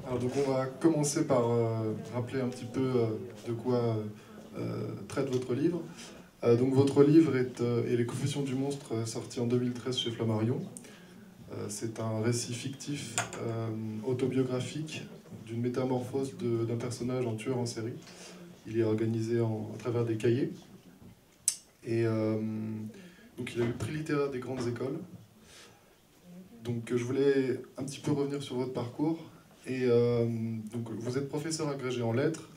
Alors donc on va commencer par rappeler un petit peu de quoi traite votre livre. Donc votre livre est Les Confessions du monstre, sorti en 2013 chez Flammarion. C'est un récit fictif autobiographique d'une métamorphose d'un personnage en tueur en série. Il est organisé à travers des cahiers. Et donc il a eu le prix littéraire des grandes écoles. Donc je voulais un petit peu revenir sur votre parcours. Et donc vous êtes professeur agrégé en lettres,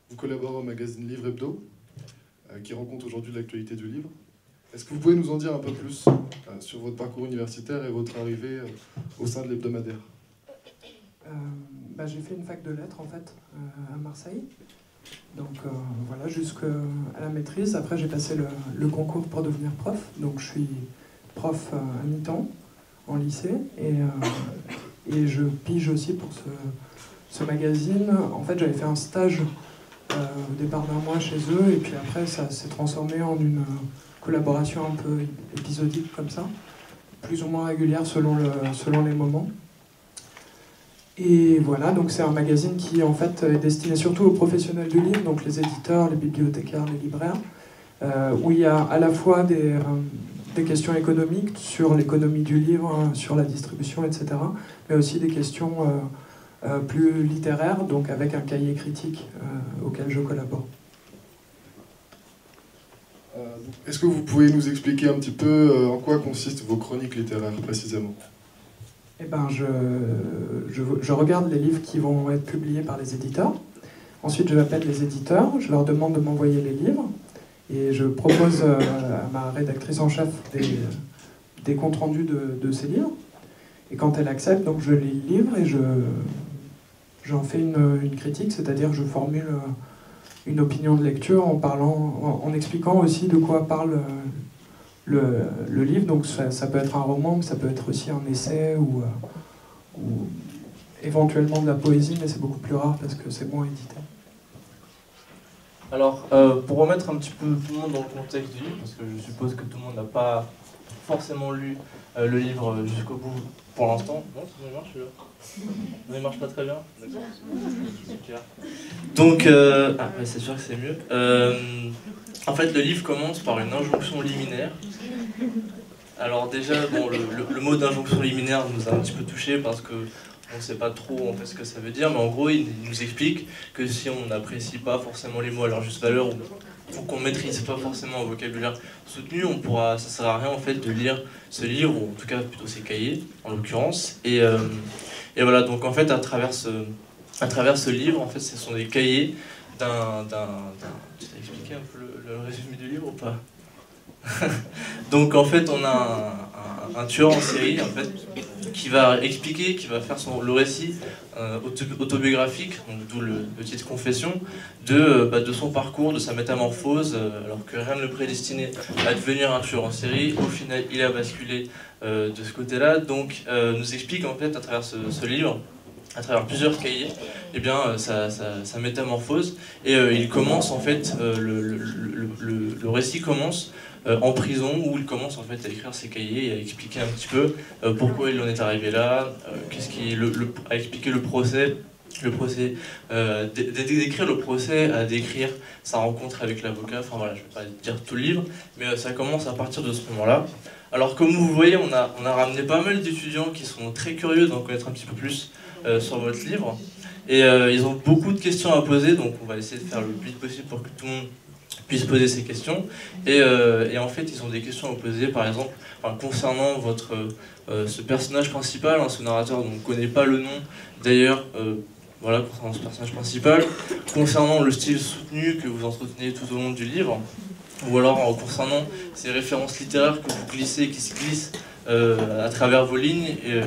vous collaborez au magazine Livre Hebdo, qui rencontre aujourd'hui l'actualité du livre. Est-ce que vous pouvez nous en dire un peu plus sur votre parcours universitaire et votre arrivée au sein de l'hebdomadaire? J'ai fait une fac de lettres en fait à Marseille, donc voilà, jusqu'à la maîtrise. Après j'ai passé le concours pour devenir prof, donc je suis prof à mi-temps en lycée et je pige aussi pour ce magazine. En fait j'avais fait un stage au départ d'un mois chez eux et puis après ça s'est transformé en une collaboration un peu épisodique comme ça, plus ou moins régulière selon les moments. Et voilà, donc c'est un magazine qui en fait est destiné surtout aux professionnels du livre, donc les éditeurs, les bibliothécaires, les libraires, où il y a à la fois des questions économiques sur l'économie du livre, sur la distribution, etc., mais aussi des questions plus littéraires, donc avec un cahier critique auquel je collabore. Est-ce que vous pouvez nous expliquer un petit peu en quoi consistent vos chroniques littéraires précisément? Eh ben, je regarde les livres qui vont être publiés par les éditeurs. Ensuite, je appelle les éditeurs, je leur demande de m'envoyer les livres et je propose à ma rédactrice en chef des comptes rendus de ces livres. Et quand elle accepte, donc je lis le livre et j'en fais une critique, c'est-à-dire que je formule une opinion de lecture en expliquant aussi de quoi parle le livre. Donc ça peut être un roman, mais ça peut être aussi un essai ou éventuellement de la poésie, mais c'est beaucoup plus rare parce que c'est moins édité. Alors, pour remettre un petit peu tout le monde dans le contexte du livre, parce que je suppose que tout le monde n'a pas forcément lu le livre jusqu'au bout pour l'instant. Non, ça marche là. Ça ne marche pas très bien. Super. Donc, c'est sûr que c'est mieux. En fait, le livre commence par une injonction liminaire. Alors déjà, bon, le mot d'injonction liminaire nous a un petit peu touché parce que on ne sait pas trop en fait ce que ça veut dire, mais en gros, il nous explique que si on n'apprécie pas forcément les mots à leur juste valeur ou qu'on ne maîtrise pas forcément un vocabulaire soutenu, ça ne sert à rien en fait de lire ce livre, ou en tout cas plutôt ses cahiers en l'occurrence. Et voilà, donc en fait à travers ce livre, en fait, ce sont des cahiers tu t'as expliqué un peu le résumé du livre ou pas? Donc en fait on a un tueur en série en fait, qui va faire le récit autobiographique, d'où le titre Confession, de son parcours, de sa métamorphose, alors que rien ne le prédestinait à devenir un tueur en série. Au final il a basculé de ce côté-là, donc nous explique en fait à travers ce livre, à travers plusieurs cahiers, eh bien, sa métamorphose. Et il commence en fait, le récit commence en prison, où il commence en fait à écrire ses cahiers et à expliquer un petit peu pourquoi il en est arrivé là, à expliquer le procès, d'écrire le procès, à décrire sa rencontre avec l'avocat. Enfin voilà, je ne vais pas dire tout le livre, mais ça commence à partir de ce moment-là. Alors comme vous voyez, on a ramené pas mal d'étudiants qui sont très curieux d'en connaître un petit peu plus sur votre livre, et ils ont beaucoup de questions à poser, donc on va essayer de faire le plus vite possible pour que tout le monde puisse poser ces questions. Et en fait ils ont des questions à vous poser, par exemple concernant ce personnage principal, ce narrateur dont on ne connaît pas le nom d'ailleurs, voilà, concernant ce personnage principal, concernant le style soutenu que vous entretenez tout au long du livre, ou alors concernant ces références littéraires que vous glissez, qui se glissent à travers vos lignes, et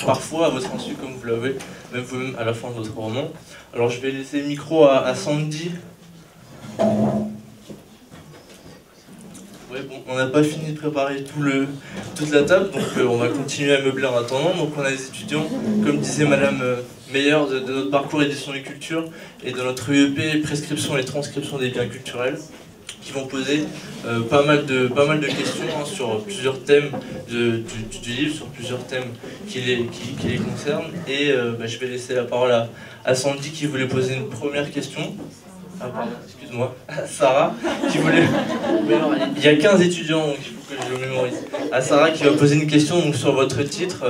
parfois à votre insu, comme vous l'avez, même vous-même à la fin de votre roman. Alors je vais laisser le micro à Sandy. Ouais, bon, on n'a pas fini de préparer toute la table, donc on va continuer à meubler en attendant. Donc on a des étudiants, comme disait Madame Meyer, de notre parcours édition et culture, et de notre UEP prescription et transcription des biens culturels. qui vont poser pas mal de questions hein, sur plusieurs thèmes du livre, sur plusieurs thèmes qui les concernent. Et je vais laisser la parole à Sandy qui voulait poser une première question. Ah pardon, excuse-moi. Sarah qui voulait... Mais alors, il y a 15 étudiants, donc il faut que je le mémorise. À Sarah qui va poser une question donc, sur votre titre,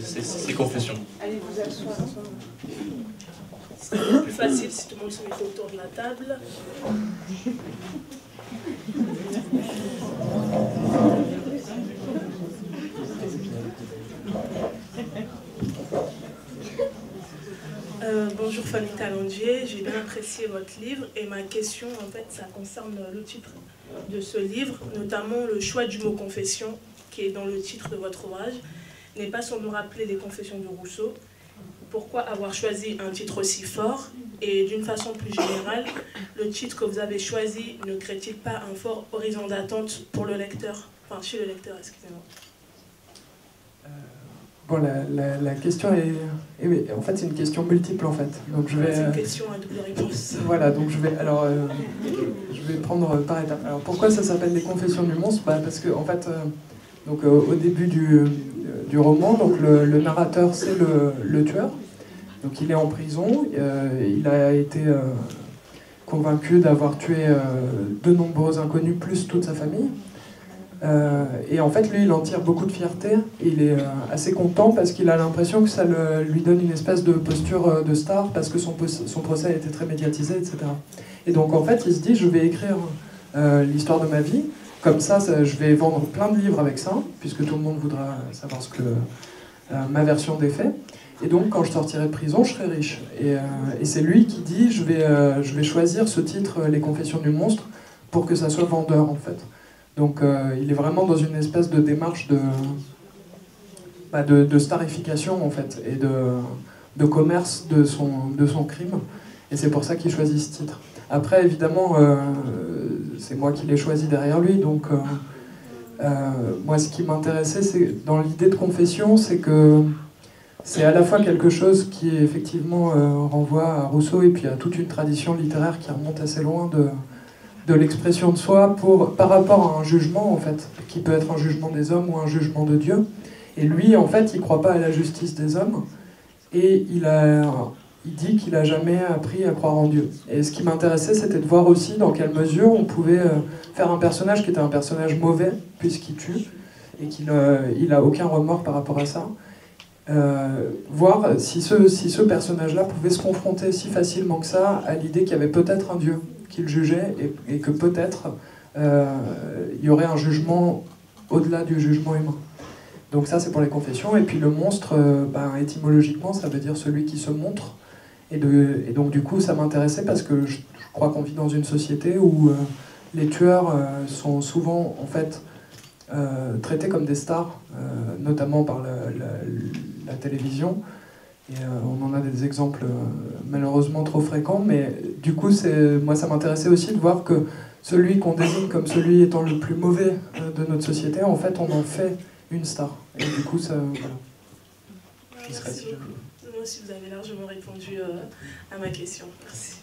ces confessions. Allez vous asseoir. Ce serait plus facile si tout le monde se mettait autour de la table. Bonjour famille Talendier, j'ai bien apprécié votre livre et ma question en fait ça concerne le titre de ce livre, notamment le choix du mot confession qui est dans le titre de votre ouvrage, n'est pas sans nous rappeler les confessions de Rousseau. Pourquoi avoir choisi un titre aussi fort? Et d'une façon plus générale, le titre que vous avez choisi ne crée-t-il pas un fort horizon d'attente pour le lecteur? Enfin, chez le lecteur, excusez-moi. Bon, la question est... oui, en fait, c'est une question multiple, en fait. Donc, C'est une question à double réponse. Voilà, donc je vais prendre par étapes. Alors, pourquoi ça s'appelle Les Confessions du monstre? Parce que, en fait, au début du roman, donc, le narrateur, c'est le tueur. Donc, il est en prison. Il a été convaincu d'avoir tué de nombreux inconnus, plus toute sa famille. Et en fait, lui, il en tire beaucoup de fierté. Il est assez content parce qu'il a l'impression que ça lui donne une espèce de posture de star parce que son procès a été très médiatisé, etc. Et donc, en fait, il se dit, je vais écrire l'histoire de ma vie. Comme ça, je vais vendre plein de livres avec ça, puisque tout le monde voudra savoir ma version des faits. Et donc, quand je sortirai de prison, je serai riche. Et c'est lui qui dit, je vais choisir ce titre, Les Confessions du monstre, pour que ça soit vendeur, en fait. Donc il est vraiment dans une espèce de démarche de starification en fait et de commerce de son crime, et c'est pour ça qu'il choisit ce titre. Après évidemment c'est moi qui l'ai choisi derrière lui, donc moi ce qui m'intéressait c'est dans l'idée de confession, c'est que c'est à la fois quelque chose qui effectivement renvoie à Rousseau et puis à toute une tradition littéraire qui remonte assez loin de l'expression de soi par rapport à un jugement, en fait, qui peut être un jugement des hommes ou un jugement de Dieu. Et lui, en fait, il ne croit pas à la justice des hommes, et il dit qu'il n'a jamais appris à croire en Dieu. Et ce qui m'intéressait, c'était de voir aussi dans quelle mesure on pouvait faire un personnage qui était un personnage mauvais, puisqu'il tue, et qu'il n'a aucun remords par rapport à ça. Voir si ce personnage-là pouvait se confronter si facilement que ça à l'idée qu'il y avait peut-être un Dieu qu'il jugeait et que peut-être il y aurait un jugement au-delà du jugement humain. Donc ça c'est pour les confessions. Et puis le monstre, étymologiquement ça veut dire celui qui se montre. Et donc du coup ça m'intéressait parce que je crois qu'on vit dans une société où les tueurs sont souvent en fait traités comme des stars, notamment par la télévision. Et on en a des exemples malheureusement trop fréquents, mais du coup, moi ça m'intéressait aussi de voir que celui qu'on désigne comme celui étant le plus mauvais de notre société, en fait, on en fait une star. Et du coup, ça, voilà. Merci beaucoup. Moi aussi, vous avez largement répondu à ma question. Merci.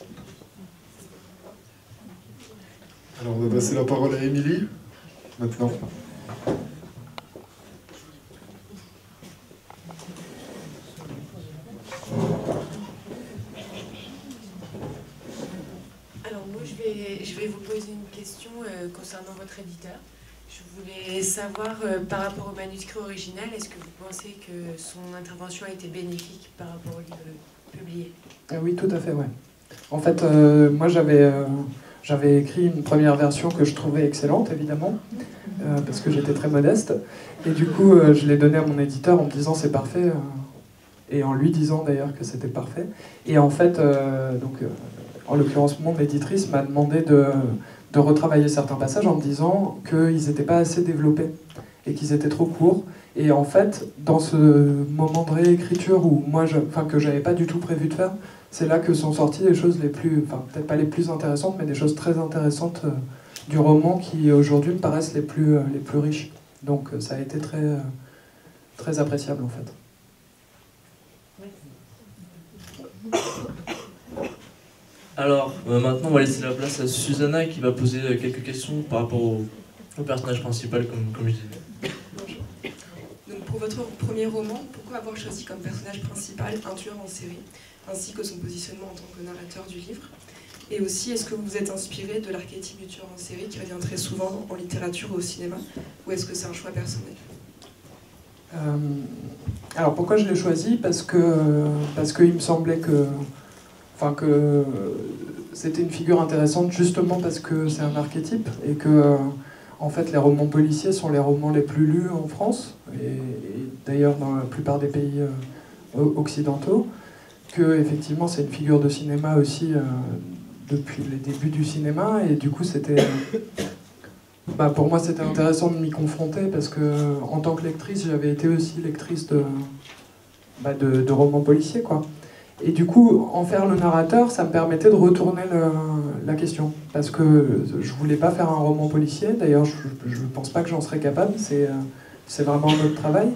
Alors, on va passer la parole à Émilie, maintenant. Alors moi je vais vous poser une question concernant votre éditeur. Je voulais savoir par rapport au manuscrit original, est-ce que vous pensez que son intervention a été bénéfique par rapport au livre publié? Oui, tout à fait, ouais. En fait, moi j'avais écrit une première version que je trouvais excellente, évidemment, parce que j'étais très modeste. Et du coup, je l'ai donnée à mon éditeur en me disant c'est parfait, et en lui disant d'ailleurs que c'était parfait. Et en fait, en l'occurrence, mon éditrice m'a demandé de retravailler certains passages en me disant qu'ils n'étaient pas assez développés et qu'ils étaient trop courts. Et en fait, dans ce moment de réécriture où que j'avais pas du tout prévu de faire, c'est là que sont sorties les choses les plus, peut-être pas les plus intéressantes, mais des choses très intéressantes du roman qui aujourd'hui me paraissent les plus riches. Donc ça a été très, très appréciable en fait. Alors, maintenant, on va laisser la place à Susanna qui va poser quelques questions par rapport au personnage principal, comme je disais. Bonjour. Donc, pour votre premier roman, pourquoi avoir choisi comme personnage principal un tueur en série, ainsi que son positionnement en tant que narrateur du livre? Et aussi, est-ce que vous vous êtes inspiré de l'archétype du tueur en série qui revient très souvent en littérature ou au cinéma, ou est-ce que c'est un choix personnel? Alors pourquoi je l'ai choisi? Parce qu'il me semblait que c'était une figure intéressante justement parce que c'est un archétype et que en fait les romans policiers sont les romans les plus lus en France et d'ailleurs dans la plupart des pays occidentaux, que effectivement c'est une figure de cinéma aussi depuis les débuts du cinéma et du coup c'était pour moi c'était intéressant de m'y confronter parce que en tant que lectrice j'avais été aussi lectrice de romans policiers quoi. Et du coup, en faire le narrateur, ça me permettait de retourner la question. Parce que je voulais pas faire un roman policier, d'ailleurs je pense pas que j'en serais capable, c'est vraiment un autre travail.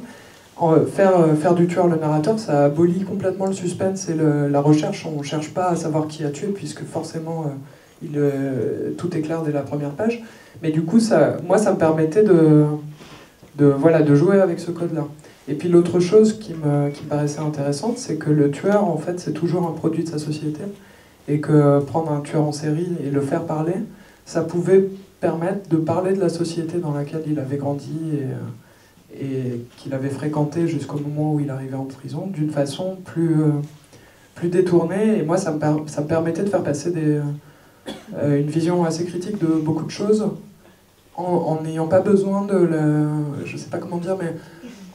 Faire du tueur le narrateur, ça abolit complètement le suspense et la recherche. On cherche pas à savoir qui a tué, puisque forcément tout est clair dès la première page. Mais du coup, moi ça me permettait de jouer avec ce code-là. Et puis l'autre chose qui me paraissait intéressante, c'est que le tueur, en fait, c'est toujours un produit de sa société. Et que prendre un tueur en série et le faire parler, ça pouvait permettre de parler de la société dans laquelle il avait grandi et qu'il avait fréquenté jusqu'au moment où il arrivait en prison, d'une façon plus détournée. Et moi, ça me permettait de faire passer une vision assez critique de beaucoup de choses, en n'ayant pas besoin je sais pas comment dire, mais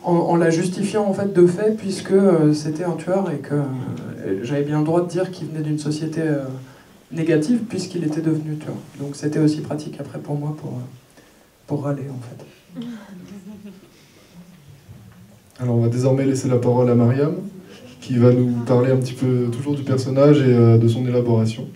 en la justifiant en fait de fait, puisque c'était un tueur et que j'avais bien le droit de dire qu'il venait d'une société négative puisqu'il était devenu tueur. Donc c'était aussi pratique après pour moi pour râler en fait. Alors on va désormais laisser la parole à Mariam qui va nous parler un petit peu toujours du personnage et de son élaboration.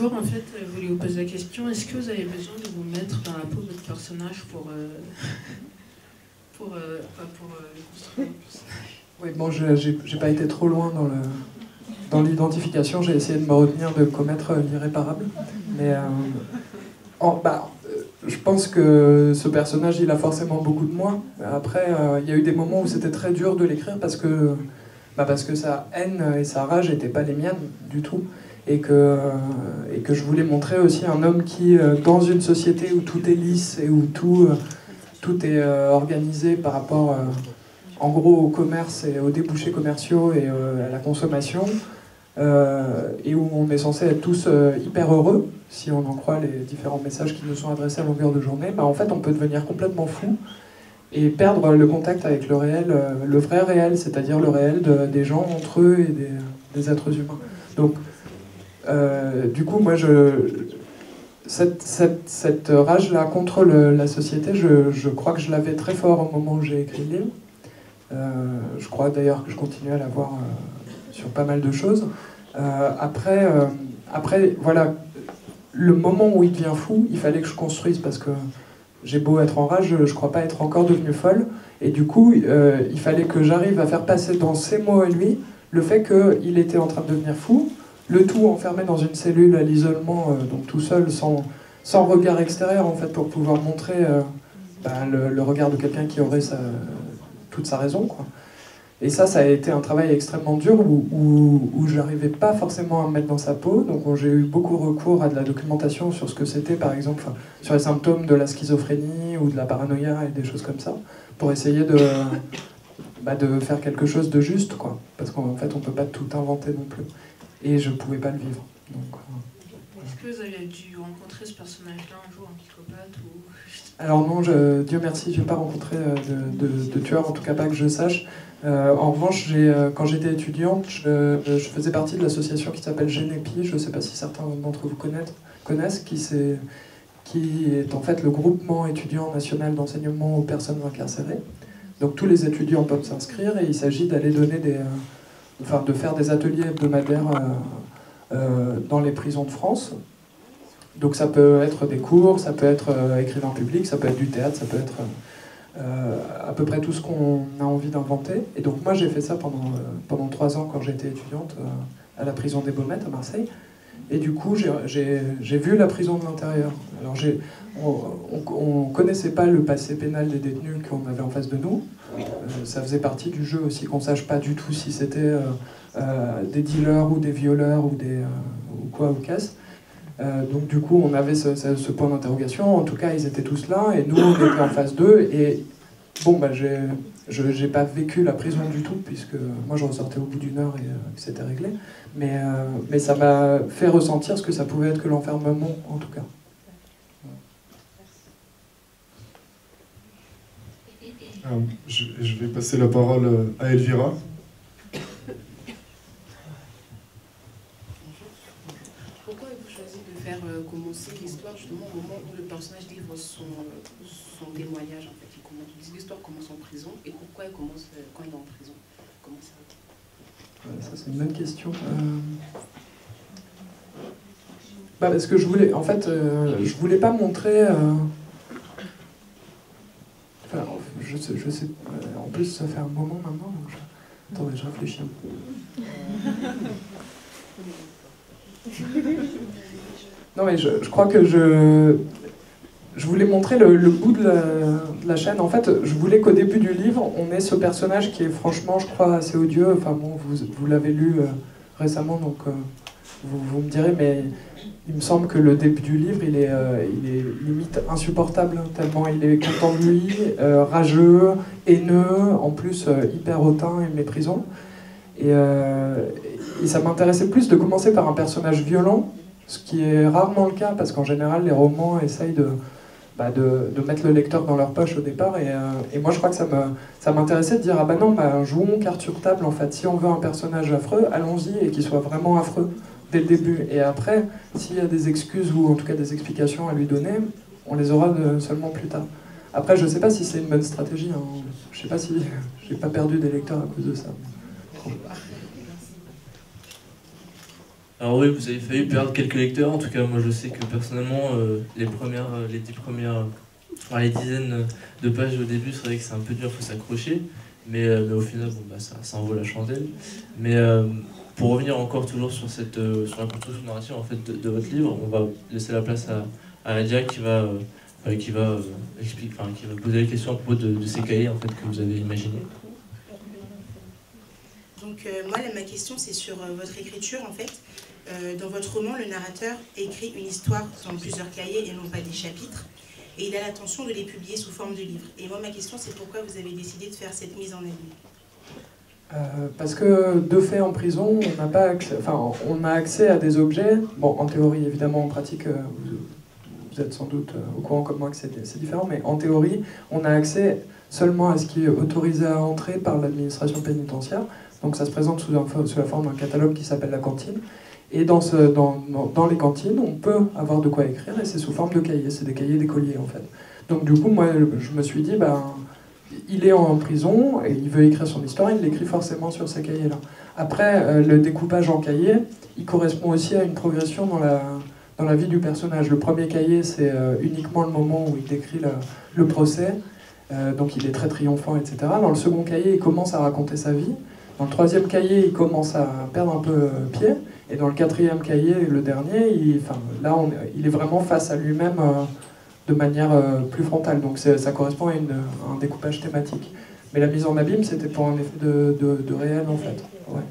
Bonjour, en fait, je voulais vous poser la question, est-ce que vous avez besoin de vous mettre dans la peau de votre personnage pour le construire? Oui, bon, j'ai pas été trop loin dans l'identification, j'ai essayé de me retenir de commettre l'irréparable, mais je pense que ce personnage, il a forcément beaucoup de moi. Après, il y a eu des moments où c'était très dur de l'écrire parce que sa haine et sa rage n'étaient pas les miennes du tout. Et que je voulais montrer aussi un homme qui, dans une société où tout est lisse et où tout est organisé par rapport, en gros, au commerce et aux débouchés commerciaux et à la consommation, et où on est censé être tous hyper heureux, si on en croit les différents messages qui nous sont adressés à longueur de journée, en fait, on peut devenir complètement fou et perdre le contact avec le réel, le vrai réel, c'est-à-dire le réel des gens entre eux et des êtres humains. Donc, du coup, moi, cette rage-là contre la société, je crois que je l'avais très fort au moment où j'ai écrit le livre. Je crois d'ailleurs que je continue à l'avoir sur pas mal de choses. Après, voilà, le moment où il devient fou, il fallait que je construise parce que j'ai beau être en rage, je crois pas être encore devenue folle. Et du coup, il fallait que j'arrive à faire passer dans ses mots à lui le fait qu'il était en train de devenir fou. Le tout enfermé dans une cellule à l'isolement, donc tout seul, sans regard extérieur, en fait, pour pouvoir montrer le regard de quelqu'un qui aurait toute sa raison, quoi. Et ça a été un travail extrêmement dur où je n'arrivais pas forcément à me mettre dans sa peau. Donc j'ai eu beaucoup recours à de la documentation sur ce que c'était, par exemple, sur les symptômes de la schizophrénie ou de la paranoïa et des choses comme ça, pour essayer de faire quelque chose de juste, quoi. Parce qu'en fait, on ne peut pas tout inventer non plus. Et je ne pouvais pas le vivre. Est-ce que vous avez dû rencontrer ce personnage-là un jour, un psychopathe ou... Alors non, Dieu merci, je n'ai pas rencontré de tueur, en tout cas pas que je sache. En revanche, quand j'étais étudiante, je faisais partie de l'association qui s'appelle Génépi, je ne sais pas si certains d'entre vous connaissent, qui est en fait le groupement étudiant national d'enseignement aux personnes incarcérées. Donc tous les étudiants peuvent s'inscrire et il s'agit d'aller donner de faire des ateliers hebdomadaires dans les prisons de France. Donc ça peut être des cours, ça peut être écrivain public, ça peut être du théâtre, ça peut être à peu près tout ce qu'on a envie d'inventer. Et donc moi j'ai fait ça pendant 3 ans quand j'étais étudiante à la prison des Baumettes à Marseille. Et du coup j'ai vu la prison de l'intérieur. Alors on connaissait pas le passé pénal des détenus qu'on avait en face de nous. Ça faisait partie du jeu aussi qu'on sache pas du tout si c'était des dealers ou des violeurs ou ou qu'est-ce. Donc du coup on avait ce point d'interrogation. En tout cas ils étaient tous là et nous on était en face d'eux. Et bon j'ai pas vécu la prison du tout puisque moi je ressortais au bout d'1 heure et c'était réglé. Mais ça m'a fait ressentir ce que ça pouvait être que l'enfermement en tout cas. Je vais passer la parole à Elvira. Pourquoi avez-vous choisi de faire commencer l'histoire justement au moment où le personnage livre son témoignage en fait? L'histoire commence en prison et pourquoi elle commence quand il est en prison? Comment ça? Ça c'est une bonne question. Parce que je voulais pas montrer. Enfin, je sais. En plus, ça fait un moment maintenant. Donc attendez, je réfléchis un peu. Non, mais je crois que je voulais montrer le bout de la chaîne. En fait, je voulais qu'au début du livre, on ait ce personnage qui est franchement, je crois, assez odieux. Enfin bon, vous l'avez lu récemment, donc vous me direz, mais il me semble que le début du livre, il est limite insupportable, tellement il est content de lui, rageux, haineux, en plus hyper hautain et méprisant. Et ça m'intéressait plus de commencer par un personnage violent, ce qui est rarement le cas, parce qu'en général, les romans essayent de mettre le lecteur dans leur poche au départ. Et moi, je crois que ça m'intéressait de dire, ah bah non, jouons carte sur table, en fait. Si on veut un personnage affreux, allons-y, et qu'il soit vraiment affreux dès le début. Et après, s'il y a des excuses ou en tout cas des explications à lui donner, on les aura seulement plus tard. Après, je sais pas si c'est une bonne stratégie. Hein. Je sais pas si j'ai pas perdu des lecteurs à cause de ça. Alors oui, vous avez failli perdre quelques lecteurs. En tout cas, moi je sais que personnellement, les dizaines de pages au début, c'est vrai que c'est un peu dur, il faut s'accrocher. Mais au final, ça en vaut la chandelle. Mais pour revenir encore toujours sur la construction narrative en fait, de votre livre, on va laisser la place à Nadia qui va poser les questions à propos de ces cahiers en fait, que vous avez imaginés. Donc moi, ma question, c'est sur votre écriture en fait. Dans votre roman, le narrateur écrit une histoire dans plusieurs cahiers et non pas des chapitres. Et il a l'intention de les publier sous forme de livre. Et moi, ma question, c'est pourquoi vous avez décidé de faire cette mise en abîme? Parce que, de fait, en prison, on a accès à des objets. Bon, en théorie, évidemment, en pratique, vous êtes sans doute au courant comme moi que c'est différent, mais en théorie, on a accès seulement à ce qui est autorisé à entrer par l'administration pénitentiaire. Donc ça se présente sous la forme d'un catalogue qui s'appelle la cantine. Et dans les cantines, on peut avoir de quoi écrire, et c'est sous forme de cahiers, c'est des cahiers d'écoliers en fait. Donc du coup, moi, je me suis dit, il est en prison, et il veut écrire son histoire, il l'écrit forcément sur ces cahiers-là. Après, le découpage en cahiers, il correspond aussi à une progression dans la vie du personnage. Le premier cahier, c'est uniquement le moment où il décrit le procès, donc il est très triomphant, etc. Dans le second cahier, il commence à raconter sa vie. Dans le troisième cahier, il commence à perdre un peu pied. Et dans le quatrième cahier, le dernier, il est vraiment face à lui-même de manière plus frontale. Donc ça correspond à un découpage thématique. Mais la mise en abîme, c'était pour un effet de réel, en fait. Ouais.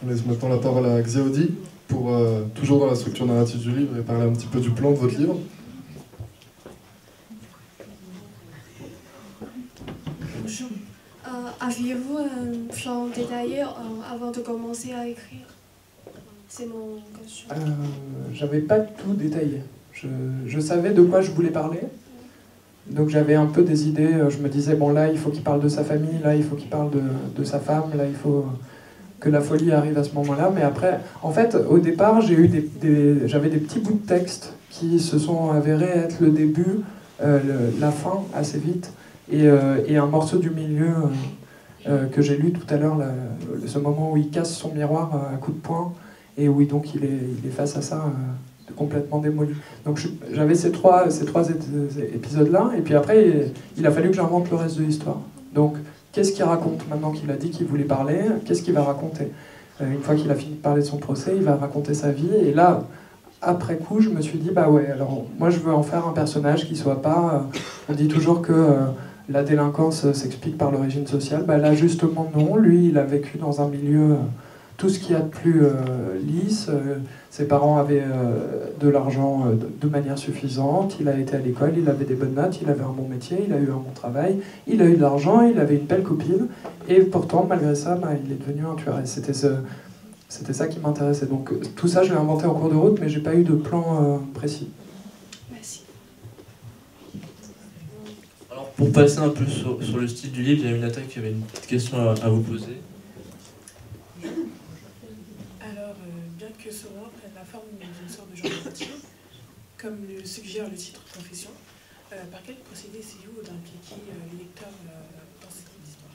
On laisse maintenant la parole à Xiaodi pour, toujours dans la structure narrative du livre, et parler un petit peu du plan de votre livre. Aviez-vous un plan détaillé avant de commencer à écrire? C'est mon question. J'avais pas tout détaillé. Je savais de quoi je voulais parler. Donc j'avais un peu des idées. Je me disais, bon là, il faut qu'il parle de sa famille, là, il faut qu'il parle de sa femme, là, il faut que la folie arrive à ce moment-là. Mais après, en fait, au départ, j'avais des petits bouts de texte qui se sont avérés être le début, la fin, assez vite, et un morceau du milieu que j'ai lu tout à l'heure, ce moment où il casse son miroir à coups de poing, et où donc il est face à ça complètement démoli. Donc j'avais ces trois épisodes-là, et puis après, il a fallu que j'invente le reste de l'histoire. Donc, qu'est-ce qu'il raconte maintenant qu'il a dit qu'il voulait parler? Qu'est-ce qu'il va raconter? Une fois qu'il a fini de parler de son procès, il va raconter sa vie, et là, après coup, je me suis dit, bah ouais, alors moi je veux en faire un personnage qui soit pas... on dit toujours que la délinquance s'explique par l'origine sociale. Bah là, justement, non. Lui, il a vécu dans un milieu, tout ce qu'il y a de plus lisse. Ses parents avaient de l'argent de manière suffisante. Il a été à l'école, il avait des bonnes notes, il avait un bon métier, il a eu un bon travail, il a eu de l'argent, il avait une belle copine. Et pourtant, malgré ça, bah, il est devenu un tueur. Et c'était ça qui m'intéressait. Donc tout ça, je l'ai inventé en cours de route, mais j'ai pas eu de plan précis. Merci. Alors pour passer un peu sur le style du livre, il y a une attaque qui avait une petite question à vous poser. Alors, bien que ce roman prenne la forme d'une sorte de genre narrative, comme le suggère le titre Confession, par quel procédé essayez-vous d'impliquer les lecteurs dans cette histoire?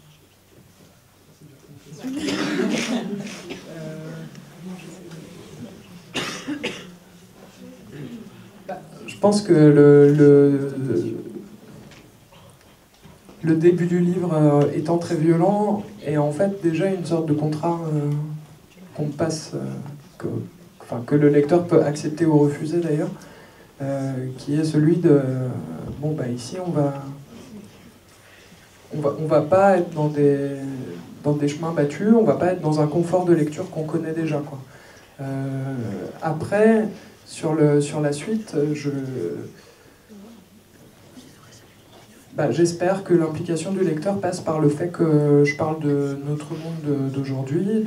Je pense que le début du livre étant très violent est en fait déjà une sorte de contrat qu'on passe, que le lecteur peut accepter ou refuser d'ailleurs, qui est celui de bon bah ici on va pas être dans des chemins battus, on va pas être dans un confort de lecture qu'on connaît déjà, quoi. Après, sur la suite, j'espère que l'implication du lecteur passe par le fait que je parle de notre monde d'aujourd'hui,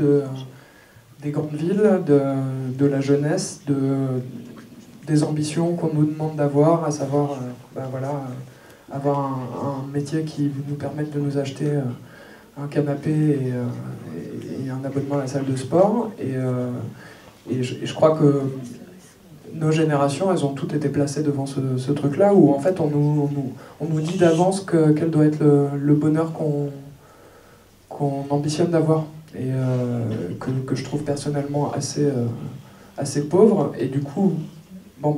des grandes villes, de la jeunesse, des ambitions qu'on nous demande d'avoir, à savoir avoir un métier qui nous permette de nous acheter un canapé et un abonnement à la salle de sport. Et je crois que nos générations, elles ont toutes été placées devant ce truc-là, où en fait on nous dit d'avance quel doit être le bonheur qu'on ambitionne d'avoir, et que je trouve personnellement assez pauvre. Et du coup,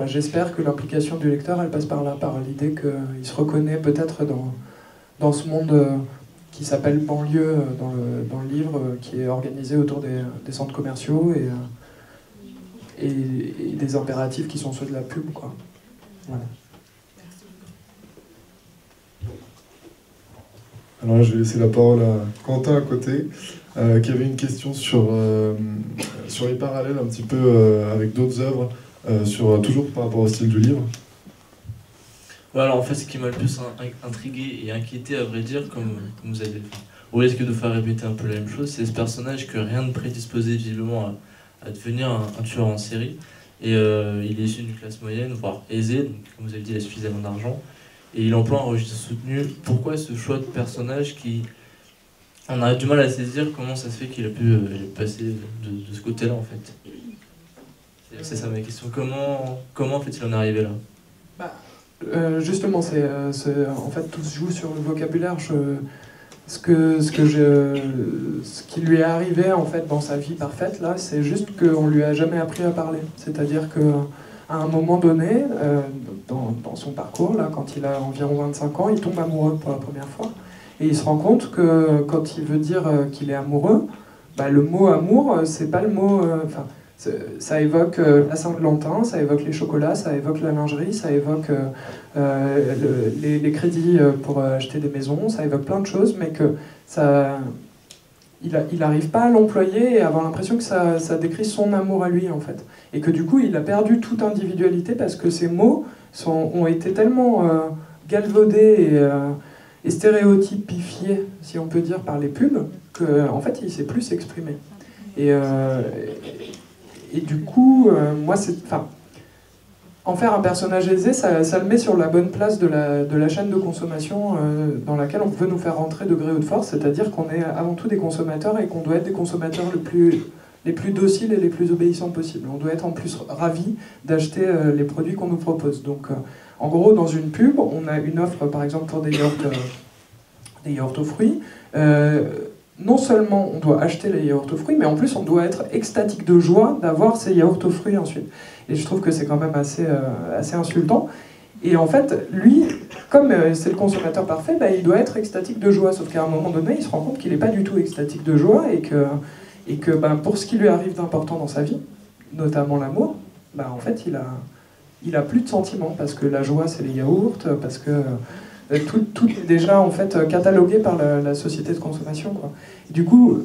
j'espère que l'implication du lecteur, elle passe par là, par l'idée qu'il se reconnaît peut-être dans ce monde qui s'appelle banlieue dans le livre, qui est organisé autour des centres commerciaux et des impératifs qui sont ceux de la pub, quoi. Voilà. Alors je vais laisser la parole à Quentin à côté, qui avait une question sur les parallèles un petit peu avec d'autres œuvres, toujours par rapport au style du livre. Voilà, en fait, ce qui m'a le plus intrigué et inquiété, à vrai dire, comme vous avez fait, au risque de faire répéter un peu la même chose, c'est ce personnage que rien ne prédisposait visiblement à devenir un tueur en série. Et il est issu d'une classe moyenne, voire aisée, donc comme vous avez dit, il a suffisamment d'argent. Et il emploie un registre soutenu. Pourquoi ce choix de personnage qui... On a du mal à saisir comment ça se fait qu'il a pu passer de ce côté-là, en fait. C'est ça ma question. Comment en fait il en est arrivé là? Justement, en fait, tout se joue sur le vocabulaire. Ce qui lui est arrivé en fait dans sa vie parfaite là, c'est juste qu'on lui a jamais appris à parler. C'est-à-dire que à un moment donné, dans son parcours là, quand il a environ 25 ans, il tombe amoureux pour la première fois, et il se rend compte que quand il veut dire qu'il est amoureux, le mot amour, c'est pas le mot. Ça évoque la Saint-Valentin, ça évoque les chocolats, ça évoque la lingerie, ça évoque les crédits pour acheter des maisons, ça évoque plein de choses, mais que il n'arrive pas à l'employer et avoir l'impression que ça décrit son amour à lui, en fait. Et que du coup, il a perdu toute individualité parce que ces mots ont été tellement galvaudés et stéréotypifiés, si on peut dire, par les pubs, qu'en fait, il ne sait plus s'exprimer. Et du coup, en faire un personnage aisé, ça le met sur la bonne place de la chaîne de consommation dans laquelle on veut nous faire rentrer de gré ou de force, c'est-à-dire qu'on est avant tout des consommateurs et qu'on doit être des consommateurs les plus dociles et les plus obéissants possibles. On doit être en plus ravis d'acheter les produits qu'on nous propose. Donc, en gros, dans une pub, on a une offre, par exemple, pour des yaourts aux fruits. non seulement on doit acheter les yaourts aux fruits, mais en plus on doit être extatique de joie d'avoir ces yaourts aux fruits ensuite. Et je trouve que c'est quand même assez insultant. Et en fait, lui, comme c'est le consommateur parfait, bah, il doit être extatique de joie. Sauf qu'à un moment donné, il se rend compte qu'il n'est pas du tout extatique de joie et que bah, pour ce qui lui arrive d'important dans sa vie, notamment l'amour, bah, en fait, il a plus de sentiments parce que la joie, c'est les yaourts, parce que tout est déjà en fait catalogué par la société de consommation, quoi. Et du coup,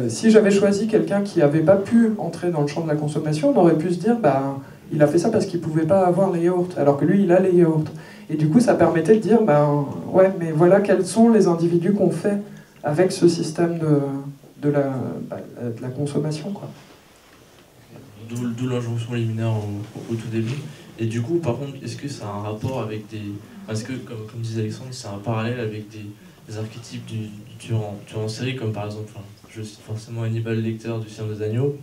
si j'avais choisi quelqu'un qui n'avait pas pu entrer dans le champ de la consommation, on aurait pu se dire, bah, il a fait ça parce qu'il ne pouvait pas avoir les yaourts, alors que lui, il a les yaourts. Et du coup, ça permettait de dire, ben, ouais, mais voilà quels sont les individus qu'on fait avec ce système de la consommation, quoi. D'où l'injonction liminaire au tout début. Et du coup, par contre, est-ce que ça a un rapport avec des... Parce que, comme disait Alexandre, c'est un parallèle avec des archétypes du tueur en série, comme par exemple, je cite forcément Hannibal Lecter du Seigneur des Agneaux.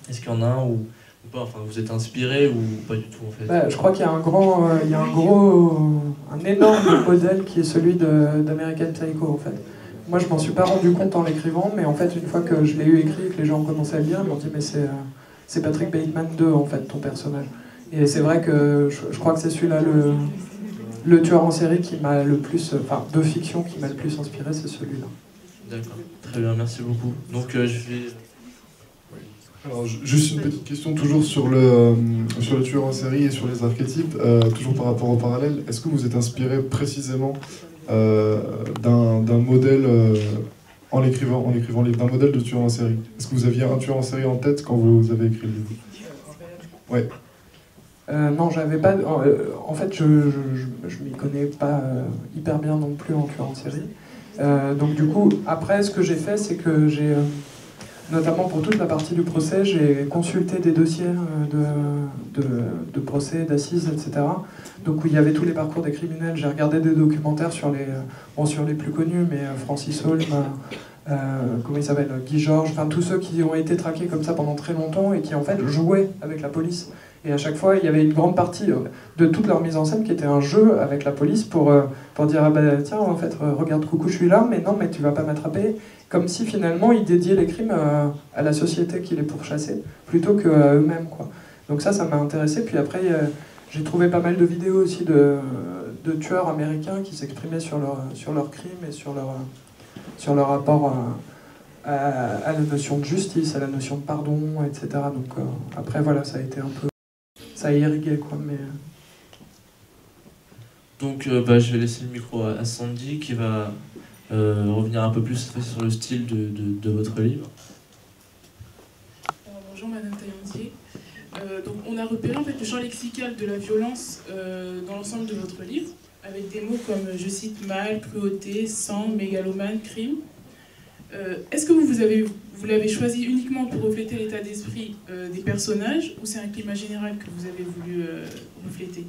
Est-ce qu'il y en a un ou pas, enfin, vous êtes inspiré ou pas du tout en fait? Bah, je crois qu'il y a un énorme modèle qui est celui d'American Psycho en fait. Moi je m'en suis pas rendu compte en l'écrivant, mais en fait une fois que je l'ai eu écrit et que les gens ont commencé à le lire, ils m'ont dit mais c'est Patrick Bateman 2 en fait ton personnage. Et c'est vrai que je crois que c'est celui-là le tueur en série qui m'a le plus, enfin de fiction qui m'a le plus inspiré, c'est celui-là. D'accord, très bien, merci beaucoup. Donc je vais... Alors, juste une petite question, toujours sur le tueur en série et sur les archétypes, toujours par rapport au parallèle. Est-ce que vous êtes inspiré précisément d'un modèle, en l'écrivant le livre, d'un modèle de tueur en série? Est-ce que vous aviez un tueur en série en tête quand vous avez écrit le livre? Ouais. Non, j'avais pas. En fait, je m'y connais pas hyper bien non plus en tueur en série. Donc, du coup, après, ce que j'ai fait, c'est que j'ai. Notamment pour toute la partie du procès, j'ai consulté des dossiers de procès, d'assises, etc. Donc où il y avait tous les parcours des criminels. J'ai regardé des documentaires sur les plus connus, mais Francis Holm, comment il s'appelle, Guy Georges, enfin tous ceux qui ont été traqués comme ça pendant très longtemps et qui en fait jouaient avec la police. Et à chaque fois, il y avait une grande partie de toute leur mise en scène qui était un jeu avec la police pour dire ah bah, tiens, en fait, regarde, coucou, je suis là, mais non, mais tu vas pas m'attraper. Comme si finalement ils dédiaient les crimes à la société qui les pourchassait plutôt qu'à eux-mêmes, quoi. Donc ça m'a intéressé. Puis après, j'ai trouvé pas mal de vidéos aussi de tueurs américains qui s'exprimaient sur leurs crimes et sur leur rapport à la notion de justice, à la notion de pardon, etc. Donc après, voilà, ça a été un peu... Ça a irrigué, quoi, mais... Donc je vais laisser le micro à Sandy qui va revenir un peu plus cette fois sur le style de votre livre. Bonjour Madame Taillandier. Donc on a repéré en fait le champ lexical de la violence dans l'ensemble de votre livre, avec des mots comme, je cite, mal, cruauté, sang, mégalomane, crime. Est-ce que vous l'avez choisi uniquement pour refléter l'état d'esprit des personnages, ou c'est un climat général que vous avez voulu refléter?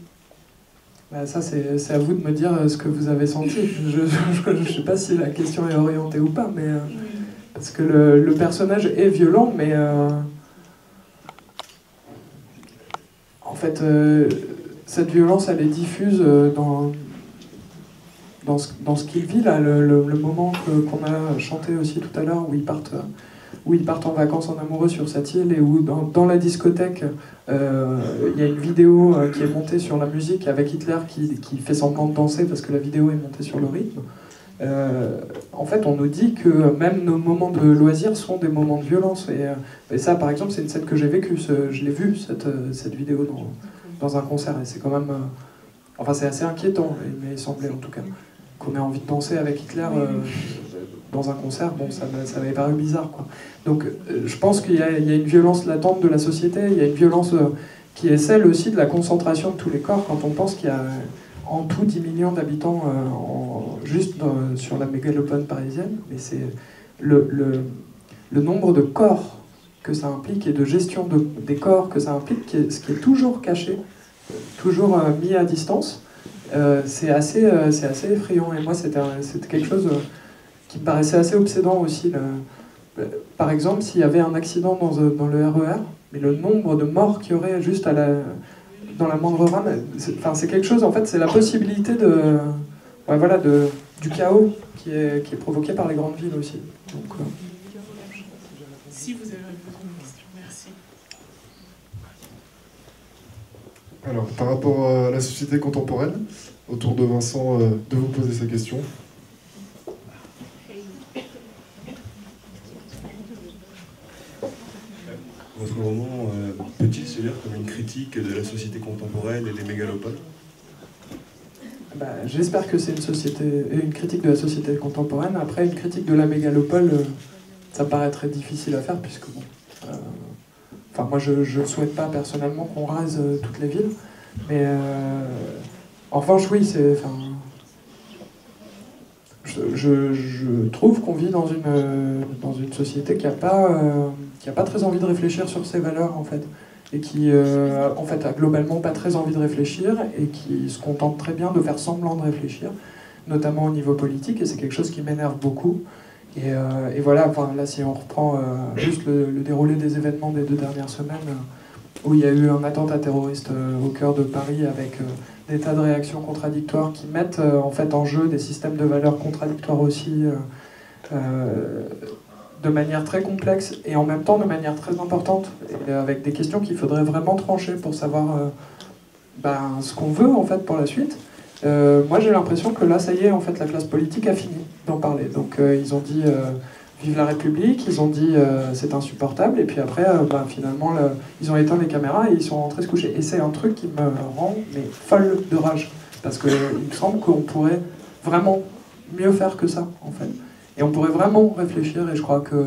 Bah ça, c'est à vous de me dire ce que vous avez senti. Je ne sais pas si la question est orientée ou pas, mais parce que le personnage est violent, mais en fait, cette violence, elle est diffuse dans ce qu'il vit là, le moment qu'on a chanté aussi tout à l'heure, où ils partent en vacances en amoureux sur cette île, et où dans la discothèque, il y a une vidéo qui est montée sur la musique avec Hitler qui fait semblant de danser parce que la vidéo est montée sur le rythme. En fait, on nous dit que même nos moments de loisirs sont des moments de violence. Et ça, par exemple, c'est une scène que j'ai vécue. Je l'ai vue, cette vidéo, dans un concert. Et c'est quand même... enfin, c'est assez inquiétant, il m'est semblé en tout cas. Qu'on ait envie de danser avec Hitler dans un concert, bon, ça m'avait paru bizarre, quoi. Donc, je pense qu'il y a une violence latente de la société, il y a une violence qui est celle aussi de la concentration de tous les corps, quand on pense qu'il y a en tout 10 millions d'habitants juste sur la mégalopole parisienne, mais c'est le nombre de corps que ça implique et de gestion des corps que ça implique, ce qui est toujours caché, toujours mis à distance. C'est assez effrayant, et moi c'était quelque chose qui me paraissait assez obsédant aussi. Par exemple, s'il y avait un accident dans le RER, mais le nombre de morts qu'il y aurait juste dans la moindre rame, c'est quelque chose, en fait, c'est la possibilité du chaos qui est provoqué par les grandes villes aussi. Donc, Si vous avez répondu à ma question, merci. Alors, par rapport à la société contemporaine, autour de Vincent de vous poser sa question. Votre roman peut-il se lire comme une critique de la société contemporaine et des mégalopoles? J'espère que c'est une critique de la société contemporaine. Après, une critique de la mégalopole, ça paraît très difficile à faire, puisque bon, moi je ne souhaite pas personnellement qu'on rase toutes les villes, mais en revanche, oui, je trouve qu'on vit dans une société qui n'a pas très envie de réfléchir sur ses valeurs, en fait, et qui en fait a globalement pas très envie de réfléchir, et qui se contente très bien de faire semblant de réfléchir, notamment au niveau politique, et c'est quelque chose qui m'énerve beaucoup. Et voilà, là, si on reprend juste le déroulé des événements des 2 dernières semaines, où il y a eu un attentat terroriste au cœur de Paris, avec des tas de réactions contradictoires qui mettent en fait en jeu des systèmes de valeurs contradictoires aussi, de manière très complexe et en même temps de manière très importante, et avec des questions qu'il faudrait vraiment trancher pour savoir ce qu'on veut en fait pour la suite. Moi j'ai l'impression que là, ça y est, en fait, la classe politique a fini d'en parler. Donc ils ont dit vive la République, ils ont dit c'est insupportable, et puis après finalement ils ont éteint les caméras et ils sont rentrés se coucher. Et c'est un truc qui me rend folle de rage, parce qu'il me semble qu'on pourrait vraiment mieux faire que ça, en fait. Et on pourrait vraiment réfléchir, et je crois que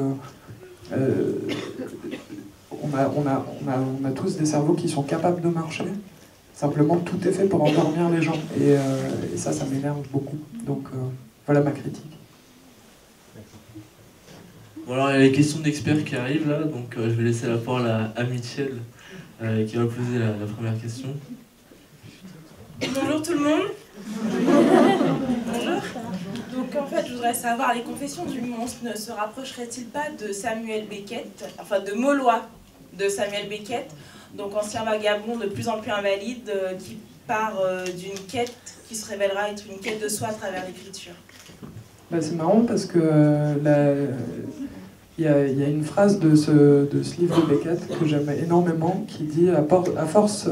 on a tous des cerveaux qui sont capables de marcher. Simplement, tout est fait pour endormir les gens. Et ça m'énerve beaucoup. Donc, voilà ma critique. Bon, alors, il y a les questions d'experts qui arrivent là. Donc, je vais laisser la parole à Michel, qui va poser la première question. Bonjour tout le monde. Bonjour. Donc, en fait, je voudrais savoir, les Confessions du monstre ne se rapprocheraient-ils pas de Samuel Beckett, enfin de Maulois de Samuel Beckett, donc ancien vagabond de plus en plus invalide, qui part d'une quête qui se révélera être une quête de soi à travers l'écriture? C'est marrant parce que il y a une phrase de ce livre de Beckett que j'aime énormément, qui dit à force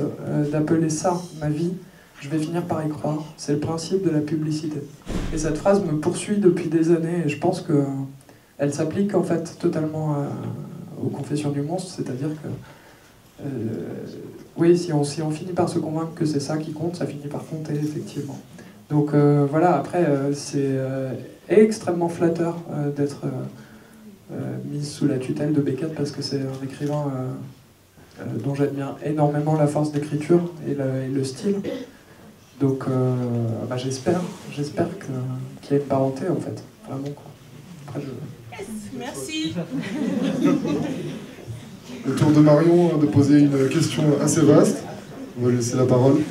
d'appeler ça ma vie, je vais finir par y croire. C'est le principe de la publicité. Et cette phrase me poursuit depuis des années, et je pense qu'elle s'applique en fait totalement aux Confessions du monstre, c'est-à-dire que oui, si on finit par se convaincre que c'est ça qui compte, ça finit par compter, effectivement. Donc voilà, après, c'est extrêmement flatteur d'être mise sous la tutelle de Beckett, parce que c'est un écrivain dont j'admire énormément la force d'écriture et le style. Donc j'espère qu'il y a une parenté, en fait, vraiment, quoi. Après, Yes, merci. Le tour de Marion de poser une question assez vaste. On va lui laisser la parole. Moi,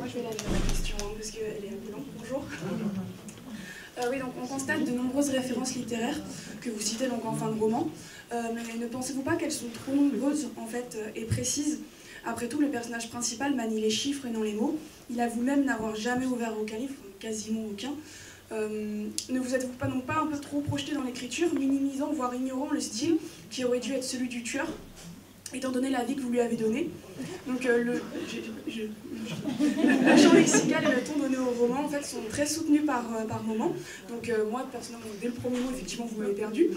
je vais aller à ma question parce qu'elle est un peu longue. Bonjour. Oui, donc on constate de nombreuses références littéraires que vous citez donc en fin de roman. Mais ne pensez-vous pas qu'elles sont trop nombreuses en fait et précises? Après tout, le personnage principal manie les chiffres et non les mots. Il avoue même n'avoir jamais ouvert aucun livre, quasiment aucun. Ne vous êtes-vous pas non pas un peu trop projeté dans l'écriture, minimisant, voire ignorant le style qui aurait dû être celui du tueur, étant donné la vie que vous lui avez donnée? Donc le champ lexical et le ton donné au roman en fait sont très soutenus par moment. Donc moi personnellement, dès le premier mot, effectivement, vous m'avez perdu.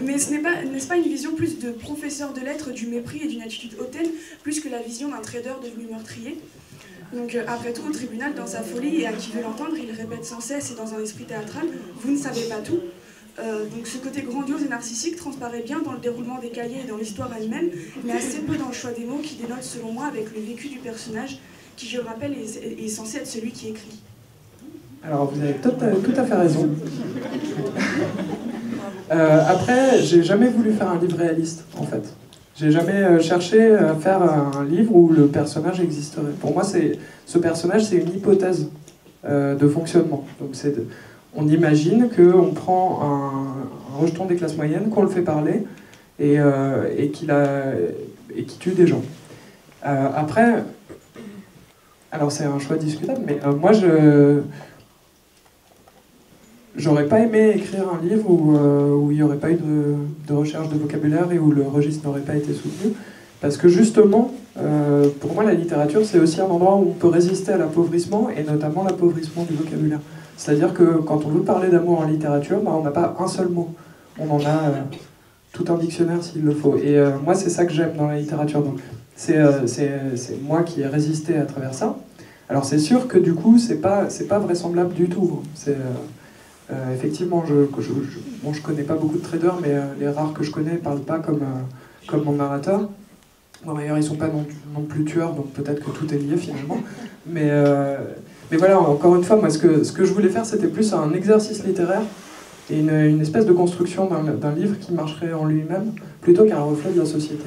Mais n'est-ce pas une vision plus de professeur de lettres, du mépris et d'une attitude hautaine, plus que la vision d'un trader devenu meurtrier? Donc après tout, au tribunal, dans sa folie, et à qui veut l'entendre, il répète sans cesse et dans un esprit théâtral, vous ne savez pas tout. Donc ce côté grandiose et narcissique transparaît bien dans le déroulement des cahiers et dans l'histoire elle-même, mais assez peu dans le choix des mots qui dénote selon moi avec le vécu du personnage, qui je le rappelle est censé être celui qui écrit. Alors vous avez tout à fait raison. Après, j'ai jamais voulu faire un livre réaliste, en fait. J'ai jamais cherché à faire un livre où le personnage existerait. Pour moi, ce personnage, c'est une hypothèse de fonctionnement. Donc on imagine qu'on prend un rejeton des classes moyennes, qu'on le fait parler, et qui tue des gens. Après, Alors c'est un choix discutable, mais moi j'aurais pas aimé écrire un livre où il n'y aurait pas eu de recherche de vocabulaire et où le registre n'aurait pas été soutenu. Parce que justement, pour moi, la littérature, c'est aussi un endroit où on peut résister à l'appauvrissement, et notamment l'appauvrissement du vocabulaire. C'est-à-dire que quand on veut parler d'amour en littérature, on n'a pas un seul mot. On en a tout un dictionnaire s'il le faut. Et moi, c'est ça que j'aime dans la littérature. Donc, c'est moi qui ai résisté à travers ça. Alors c'est sûr que du coup, c'est pas vraisemblable du tout. Effectivement, je connais pas beaucoup de traders, mais les rares que je connais ne parlent pas comme mon narrateur. Bon, d'ailleurs, ils sont pas non plus tueurs, donc peut-être que tout est lié finalement. Mais voilà, encore une fois, moi, ce que je voulais faire, c'était plus un exercice littéraire et une espèce de construction d'un livre qui marcherait en lui-même, plutôt qu'un reflet de la société.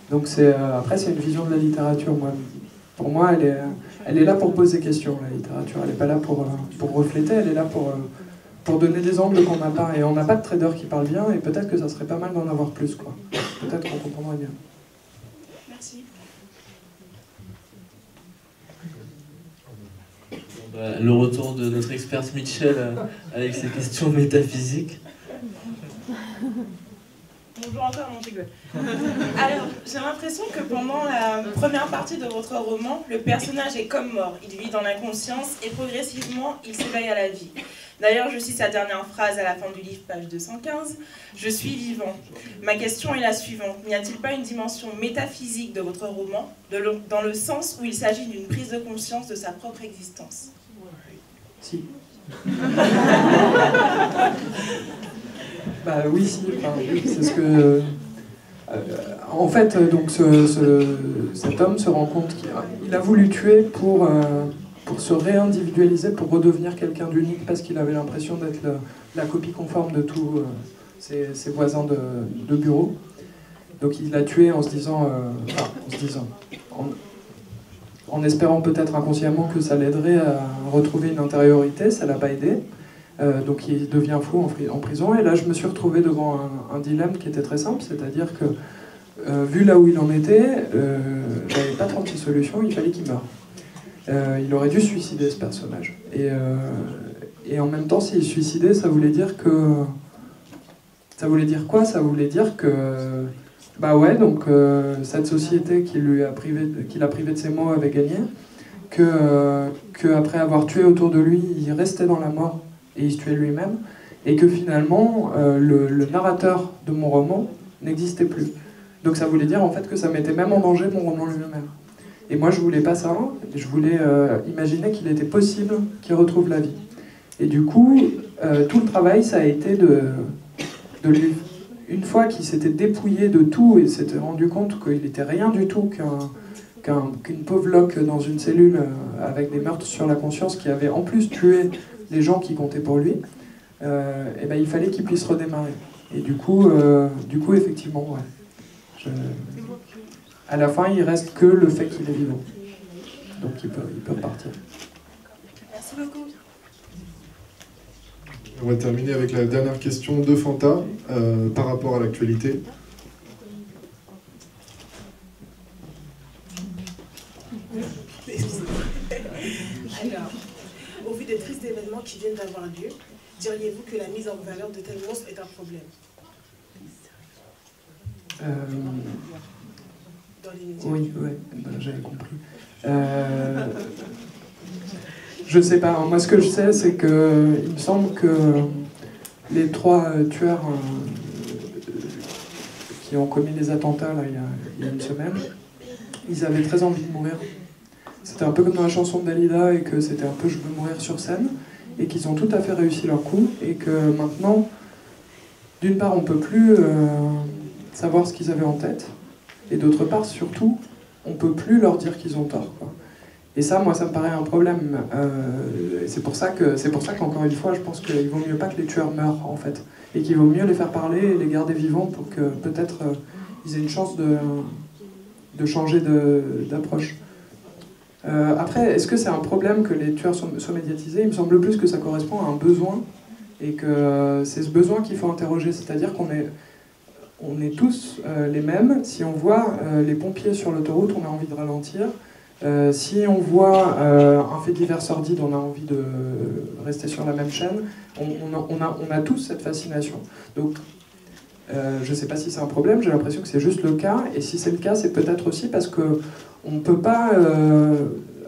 Donc après, c'est une vision de la littérature. Pour moi, elle est là pour poser des questions, la littérature. Elle n'est pas là pour refléter, elle est là pour donner des angles qu'on n'a pas. Et on n'a pas de traders qui parlent bien, et peut-être que ça serait pas mal d'en avoir plus, quoi. Peut-être qu'on comprendrait bien. Merci. Le retour de notre experte Michel avec ses questions métaphysiques. Bonjour encore, mon rigole. Alors, j'ai l'impression que pendant la première partie de votre roman, le personnage est comme mort. Il vit dans l'inconscience et progressivement, il s'éveille à la vie. D'ailleurs, je cite sa dernière phrase à la fin du livre, page 215. « Je suis vivant ». Ma question est la suivante. N'y a-t-il pas une dimension métaphysique de votre roman, dans le sens où il s'agit d'une prise de conscience de sa propre existence? Si. Bah oui, si. Enfin, c'est ce que... en fait, donc cet homme se rend compte qu'il a voulu tuer pour se réindividualiser, pour redevenir quelqu'un d'unique, parce qu'il avait l'impression d'être la copie conforme de tous ses voisins de bureau. Donc il l'a tué en se disant... en espérant peut-être inconsciemment que ça l'aiderait à retrouver une intériorité, ça l'a pas aidé. Donc il devient fou en prison, et là je me suis retrouvé devant un dilemme qui était très simple, c'est-à-dire que vu là où il en était, il n'avait pas 36 solutions, il fallait qu'il meure. Il aurait dû se suicider, ce personnage. Et en même temps, s'il se suicidait, ça voulait dire que... Ça voulait dire quoi? Ça voulait dire que... Bah ouais, donc cette société qui l'a privé de ses mots avait gagné, que après avoir tué autour de lui, il restait dans la mort et il se tuait lui-même, et que finalement, le narrateur de mon roman n'existait plus. Donc ça voulait dire en fait que ça mettait même en danger mon roman lui-même. Et moi je voulais pas ça, je voulais imaginer qu'il était possible qu'il retrouve la vie. Et du coup, tout le travail, ça a été de lui... Une fois qu'il s'était dépouillé de tout et s'était rendu compte qu'il n'était rien du tout qu'une pauvre loque dans une cellule avec des meurtres sur la conscience, qui avait en plus tué les gens qui comptaient pour lui, et ben il fallait qu'il puisse redémarrer. Et du coup effectivement, ouais. À la fin, il reste que le fait qu'il est vivant. Donc il peut repartir. Merci beaucoup. On va terminer avec la dernière question de Fanta par rapport à l'actualité. Alors, au vu des tristes événements qui viennent d'avoir lieu, diriez-vous que la mise en valeur de tels monstres est un problème? Oui, j'avais compris. Je sais pas, moi ce que je sais, c'est que il me semble que les 3 tueurs qui ont commis les attentats là, il y a une semaine, ils avaient très envie de mourir. C'était un peu comme dans la chanson de Dalida, et que c'était un peu « je veux mourir sur scène », et qu'ils ont tout à fait réussi leur coup, et que maintenant, d'une part, on peut plus savoir ce qu'ils avaient en tête, et d'autre part, surtout, on peut plus leur dire qu'ils ont tort, quoi. Et ça, moi, ça me paraît un problème. C'est pour ça qu'encore une fois, je pense qu'il vaut mieux pas que les tueurs meurent, en fait. Et qu'il vaut mieux les faire parler et les garder vivants pour que peut-être ils aient une chance de changer d'approche. Après, est-ce que c'est un problème que les tueurs soient médiatisés? Il me semble plus que ça correspond à un besoin, et que c'est ce besoin qu'il faut interroger. C'est-à-dire qu'on est tous les mêmes. Si on voit les pompiers sur l'autoroute, on a envie de ralentir. Si on voit un fait divers sordide, on a envie de rester sur la même chaîne. On a tous cette fascination. Donc, je ne sais pas si c'est un problème, j'ai l'impression que c'est juste le cas. Et si c'est le cas, c'est peut-être aussi parce qu'on ne peut pas...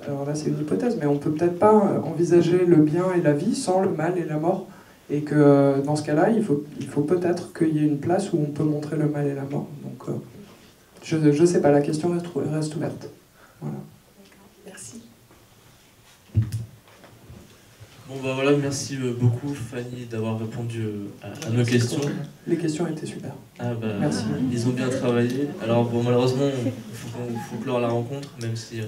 alors là, c'est une hypothèse, mais on ne peut peut-être pas envisager le bien et la vie sans le mal et la mort. Et que dans ce cas-là, il faut peut-être qu'il y ait une place où on peut montrer le mal et la mort. Donc, je ne sais pas, la question reste ouverte. Voilà. Merci. Bon bah voilà, merci beaucoup Fanny d'avoir répondu à nos questions. Les questions étaient super. Ah bah, merci. Ils ont bien travaillé. Alors bon, malheureusement, il faut clore la rencontre, même si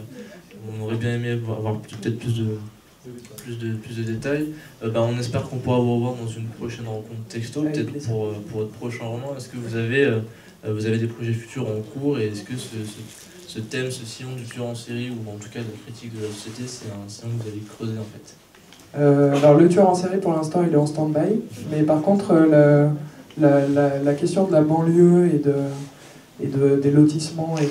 on aurait bien aimé avoir peut-être plus de détails. On espère qu'on pourra vous revoir dans une prochaine rencontre texto, peut-être pour votre prochain roman. Est-ce que vous avez des projets futurs en cours, et est-ce que ce thème, ce sillon du tueur en série, ou en tout cas de la critique de la société, c'est un sillon que vous allez creuser en fait? Alors le tueur en série pour l'instant il est en stand-by, mais par contre la question de la banlieue et des lotissements et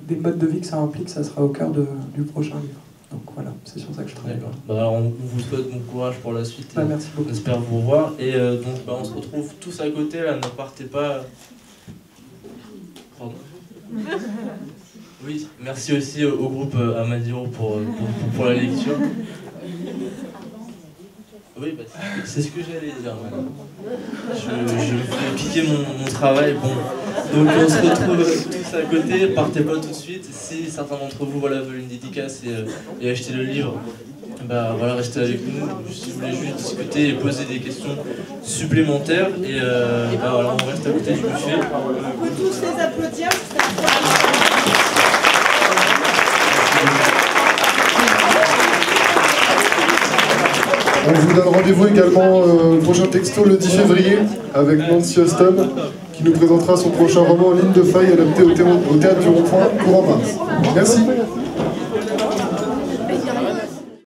des modes de vie que ça implique, ça sera au cœur du prochain livre. Donc voilà, c'est sur ça que je travaille. Alors on vous souhaite bon courage pour la suite. Merci beaucoup. On espère vous revoir. Et donc on se retrouve tous à côté là, ne partez pas. Pardon. Oui, merci aussi au groupe Amadiro pour la lecture. Oui, bah, c'est ce que j'allais dire. Je me fais piquer mon travail. Bon. Donc on se retrouve tous à côté, partez pas tout de suite. Si certains d'entre vous veulent une dédicace et acheter le livre, bah, voilà, restez avec nous. Si vous voulez juste discuter et poser des questions supplémentaires, et bah, voilà, on reste à côté du buffet. On peut tous les applaudir. On vous donne rendez-vous également au prochain texto le 10 février avec Nancy Ostom qui nous présentera son prochain roman Ligne de faille adapté au théâtre du Rond-Point courant mars. Merci.